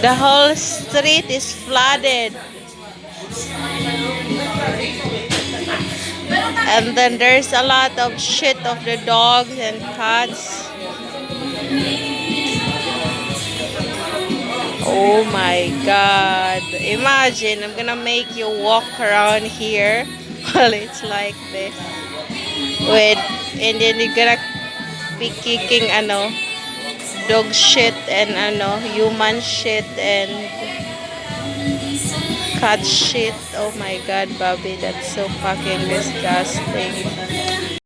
The whole street is flooded. And then there's a lot of shit of the dogs and cats. Oh my god. Imagine, I'm gonna make you walk around here while it's like this. With, and then you're gonna be kicking dog shit and human shit and cat shit. Oh my god, Bobby, that's so fucking disgusting.